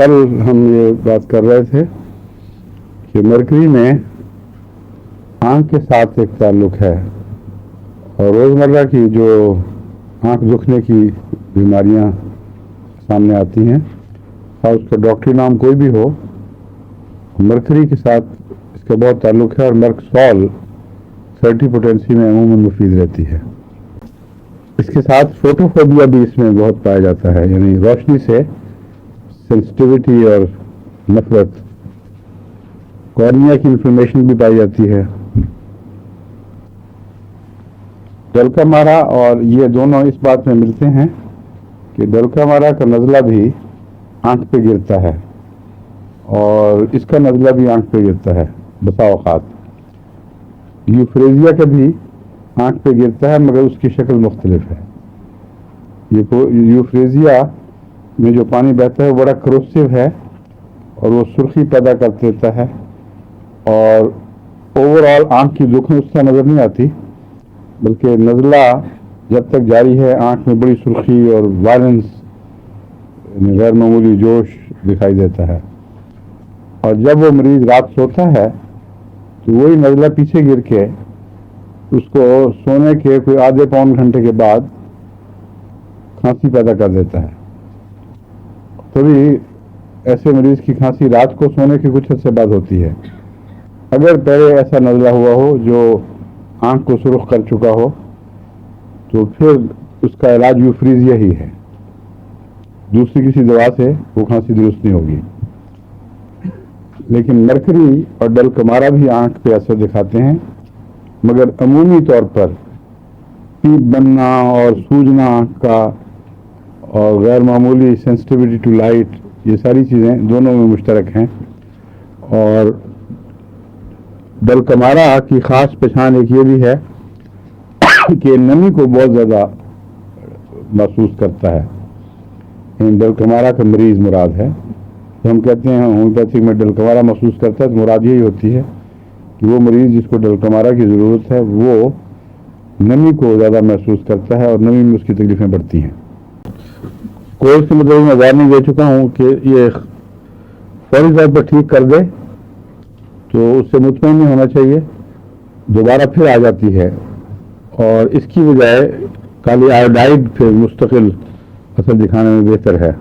کل ہم یہ بات کر رہے تھے کہ مرکری میں آنکھ کے ساتھ ایک تعلق ہے اور روزمرہ کی جو آنکھ دکھنے کی بیماریاں سامنے آتی ہیں اور اس کا ڈاکٹری نام کوئی بھی ہو، مرکری کے ساتھ اس کا بہت تعلق ہے اور مرکسول سرٹی پوٹینسی میں عموماً مفید رہتی ہے۔ اس کے ساتھ فوٹوفوبیا بھی اس میں بہت پایا جاتا ہے، یعنی روشنی سے سینسٹیوٹی اور نفرت، کارنیا کی انفلمیشن بھی پائی جاتی ہے۔ ڈلکا مارا اور یہ دونوں اس بات میں ملتے ہیں کہ ڈلکا مارا کا نزلہ بھی آنکھ پہ گرتا ہے اور اس کا نزلہ بھی آنکھ پہ گرتا ہے بسا اوقات۔ یوفریزیا کا بھی آنکھ پہ گرتا ہے مگر اس کی شکل مختلف ہے۔ یوفریزیا میں جو پانی بہتا ہے وہ بڑا کروسیو ہے اور وہ سرخی پیدا کر دیتا ہے اور اوور آل آنکھ کی دکھ اس سے نظر نہیں آتی، بلکہ نزلہ جب تک جاری ہے آنکھ میں بڑی سرخی اور وائلنس، غیر معمولی جوش دکھائی دیتا ہے۔ اور جب وہ مریض رات سوتا ہے تو وہی نزلہ پیچھے گر کے اس کو سونے کے کوئی آدھے پون گھنٹے کے بعد کھانسی پیدا کر دیتا ہے۔ تبھی ایسے مریض کی کھانسی رات کو سونے کے کچھ عرصے بعد ہوتی ہے۔ اگر پہلے ایسا نزلہ ہوا ہو جو آنکھ کو سرخ کر چکا ہو تو پھر اس کا علاج یوفریزیا ہی ہے، دوسری کسی دوا سے وہ کھانسی درست نہیں ہوگی۔ لیکن مرکری اور ڈلکمارا بھی آنکھ پہ اثر دکھاتے ہیں، مگر عمومی طور پر پیپ بننا اور سوجنا آنکھ کا اور غیر معمولی سینسٹیوٹی ٹو لائٹ، یہ ساری چیزیں دونوں میں مشترک ہیں۔ اور ڈلکمارا کی خاص پہچان ایک یہ بھی ہے کہ نمی کو بہت زیادہ محسوس کرتا ہے۔ ڈلکمارا کا مریض مراد ہے، ہم کہتے ہیں ہومیوپیتھک میں ڈلکمارا محسوس کرتا ہے تو مراد یہی ہوتی ہے کہ وہ مریض جس کو ڈلکمارا کی ضرورت ہے وہ نمی کو زیادہ محسوس کرتا ہے اور نمی میں اس کی تکلیفیں بڑھتی ہیں۔ کوئی سے مطلب میں وارننگ دے چکا ہوں کہ یہ فوری طور پر ٹھیک کر دے تو اس سے مطمئن نہیں ہونا چاہیے، دوبارہ پھر آ جاتی ہے اور اس کی بجائے کالی آیوڈائڈ پھر مستقل اثر دکھانے میں بہتر ہے۔